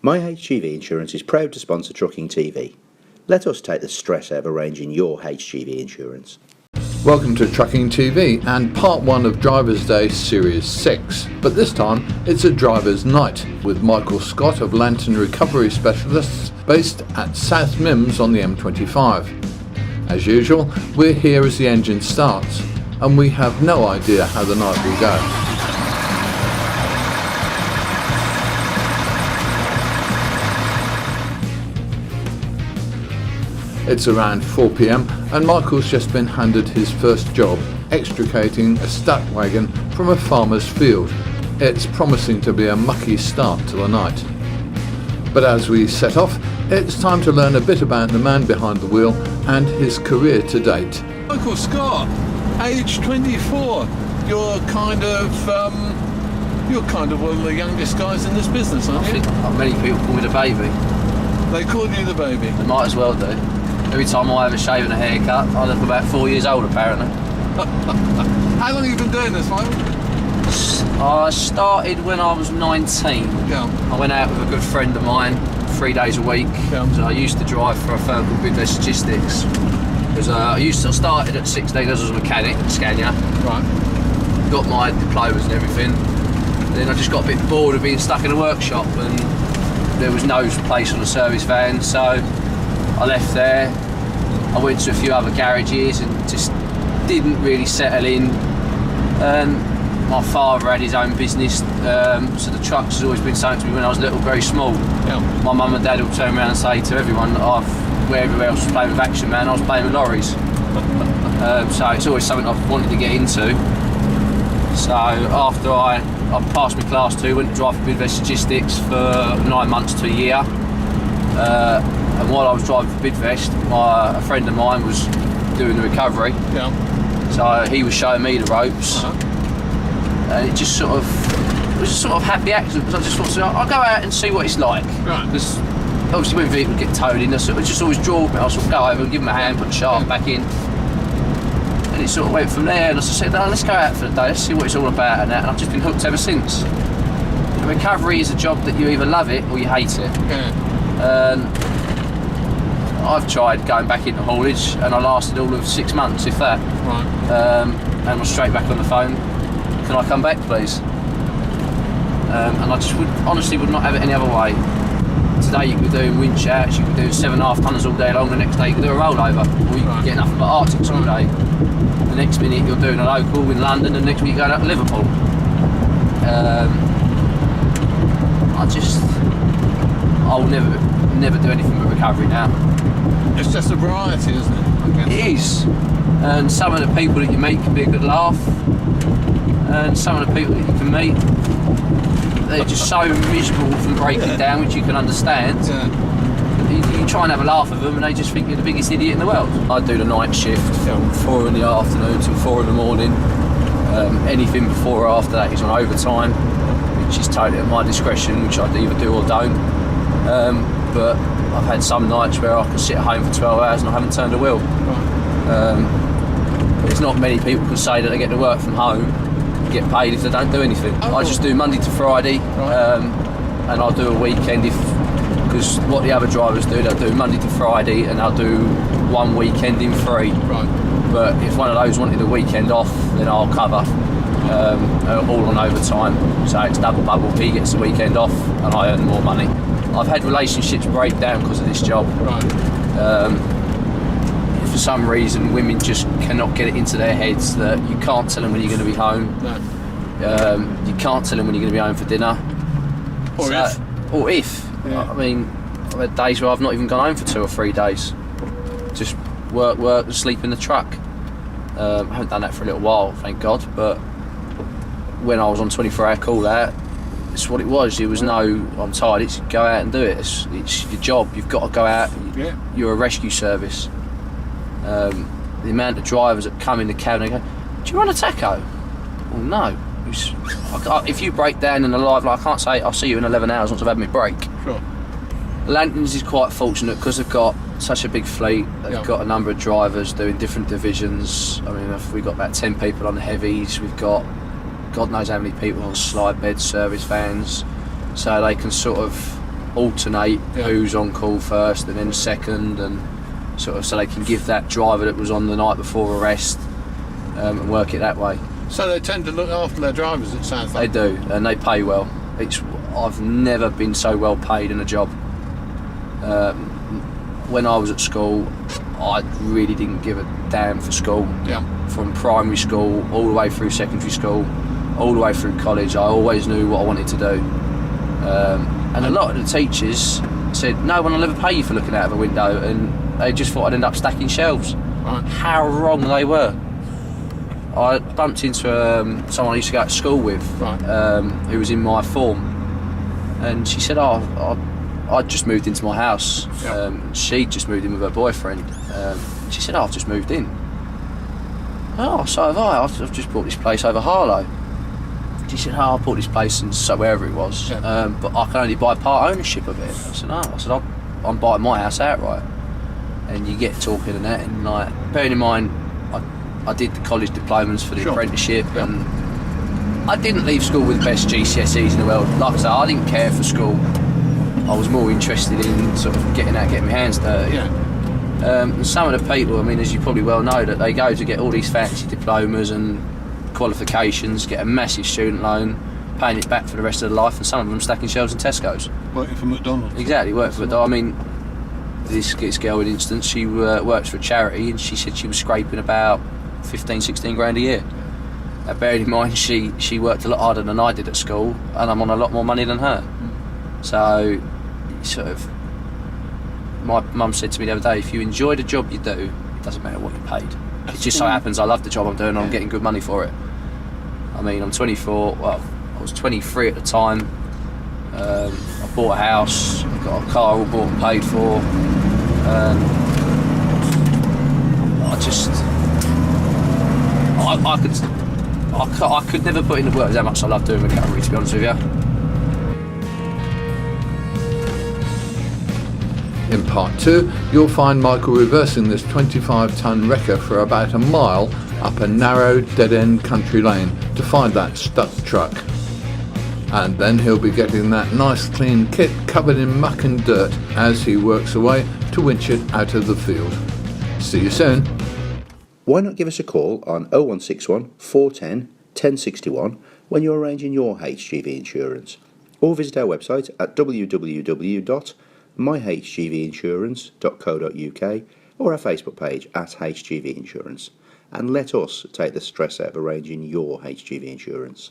My HGV Insurance is proud to sponsor Trucking TV. Let us take the stress out of arranging your HGV insurance. Welcome to Trucking TV and part 1 of Driver's Day Series 6, but this time it's a driver's night with Michael Scott of Lantern Recovery Specialists based at South Mimms on the M25. As usual, we're here as the engine starts and we have no idea how the night will go. It's around 4 p.m. and Michael's just been handed his first job, extricating a stack wagon from a farmer's field. It's promising to be a mucky start to the night. But as we set off, it's time to learn a bit about the man behind the wheel and his career to date. Michael Scott, age 24. You're kind of one of the youngest guys in this business, aren't you? Many people call me the baby. They call you the baby. They might as well do. Every time I have a shave and a haircut, I look about 4 years old apparently. How long have you been doing this, Michael? I started when I was 19. Yeah. I went out with a good friend of mine 3 days a week. Yeah. So I used to drive for a firm called Bidvest Logistics. Because I started at 16 as a mechanic at Scania. Right. Got my diplomas and everything. Then I just got a bit bored of being stuck in a workshop and there was no place on a service van, so I left there. I went to a few other garages and just didn't really settle in. My father had his own business, so the trucks has always been something to me when I was little, very small. Yeah. My mum and dad will turn around and say to everyone that where everywhere else was playing with Action Man, I was playing with lorries. So it's always something I've wanted to get into. So after I passed my class 2, went to drive for Bidvest Logistics for 9 months to a year. And while I was driving for Bidvest, a friend of mine was doing the recovery. Yeah. So he was showing me the ropes. Uh-huh. And it was just sort of happy accident, because I just thought, I'll go out and see what it's like. Right. Because obviously when people get towed in, it just always drawed me. I sort of go over and give them a hand, put the shaft back in. And it sort of went from there, and I said, let's go out for the day, let's see what it's all about and that. And I've just been hooked ever since. The recovery is a job that you either love it or you hate it. Yeah. I've tried going back into haulage and I lasted all of 6 months, if that. Right. And I was straight back on the phone. Can I come back, please? And I just honestly would not have it any other way. Today you could be doing winch outs, you could do 7.5 tonners all day long, the next day you could do a rollover, or you could get nothing but Arctics all day. The next minute you're doing a local in London, and the next week you're going out to Liverpool. I'll never do anything but recovery now. It's just a variety, isn't it? I guess. It is. And some of the people that you meet can be a good laugh. And some of the people that you can meet, they're just so miserable from breaking down, which you can understand. Yeah. You try and have a laugh with them and they just think you're the biggest idiot in the world. I do the night shift from 4 in the afternoon till 4 in the morning. Anything before or after that is on overtime, which is totally at my discretion, which I either do or don't. But I've had some nights where I can sit at home for 12 hours and I haven't turned a wheel. There's not many people can say that they get to work from home and get paid if they don't do anything. I just do Monday to Friday, and I'll do a weekend because what the other drivers do, they'll do Monday to Friday and I'll do one weekend in 3. Right. But if one of those wanted a weekend off, then I'll cover. All on overtime, so it's double bubble. He gets the weekend off and I earn more money. I've had relationships break down because of this job. Right. For some reason, women just cannot get it into their heads that you can't tell them when you're going to be home. No. You can't tell them when you're going to be home for dinner. Or if. Yeah. I mean, I've had days where I've not even gone home for 2 or 3 days. Just work and sleep in the truck. I haven't done that for a little while, thank God, but when I was on 24-hour call out, it's what it was. It was no, I'm tired, it's go out and do it. It's your job, you've got to go out. Yeah. You're a rescue service. The amount of drivers that come in the cab and they go, do you run a taco? Well, no. If you break down in a live, like, I can't say I'll see you in 11 hours once I've had my break. Sure. Lanterns is quite fortunate because they've got such a big fleet. They've got a number of drivers doing different divisions. I mean, we've got about 10 people on the heavies. We've got God knows how many people on slide beds, service vans. So they can sort of alternate who's on call first and then second, and sort of so they can give that driver that was on the night before a rest, and work it that way. So they tend to look after their drivers, it sounds like. They do, and they pay well. I've never been so well paid in a job. When I was at school, I really didn't give a damn for school. Yeah. From primary school all the way through secondary school, all the way through college, I always knew what I wanted to do. And a lot of the teachers said, no one will ever pay you for looking out of a window, and they just thought I'd end up stacking shelves. Right. How wrong they were. I bumped into someone I used to go to school with, Right. who was in my form, and she said, I'd just moved into my house. Yeah. She'd just moved in with her boyfriend. She said, I've just moved in. Oh, so have I. I've just bought this place over Harlow. She said, I bought this place in so wherever it was, Yeah. but I can only buy part ownership of it. I said, no. I said, I'm buying my house outright. And you get talking and that, and like, bearing in mind, I did the college diplomas for the Sure. apprenticeship, Yeah. and I didn't leave school with the best GCSEs in the world. Like I said, I didn't care for school. I was more interested in sort of getting out, getting my hands dirty. Yeah. And some of the people, I mean, as you probably well know, that they go to get all these fancy diplomas and qualifications, get a massive student loan, paying it back for the rest of their life, and some of them stacking shelves in Tesco's. Working for McDonald's. Exactly, work for. I mean, this girl, in instance, she works for a charity, and she said she was scraping about 15, 16 grand a year. Now, bearing in mind, she worked a lot harder than I did at school, and I'm on a lot more money than her. So, sort of, my mum said to me the other day, if you enjoy the job you do, it doesn't matter what you're paid. It just so happens I love the job I'm doing, and I'm getting good money for it. I mean, I'm 24, well, I was 23 at the time. I bought a house, got a car all bought and paid for. I could never put in the words how much I love doing recovery, to be honest with you. In part 2, you'll find Michael reversing this 25-tonne wrecker for about a mile up a narrow, dead-end country lane to find that stuck truck. And then he'll be getting that nice clean kit covered in muck and dirt as he works away to winch it out of the field. See you soon. Why not give us a call on 0161 410 1061 when you're arranging your HGV insurance, or visit our website at www.myhgvinsurance.co.uk or our Facebook page at HGV Insurance, and let us take the stress out of arranging your HGV insurance.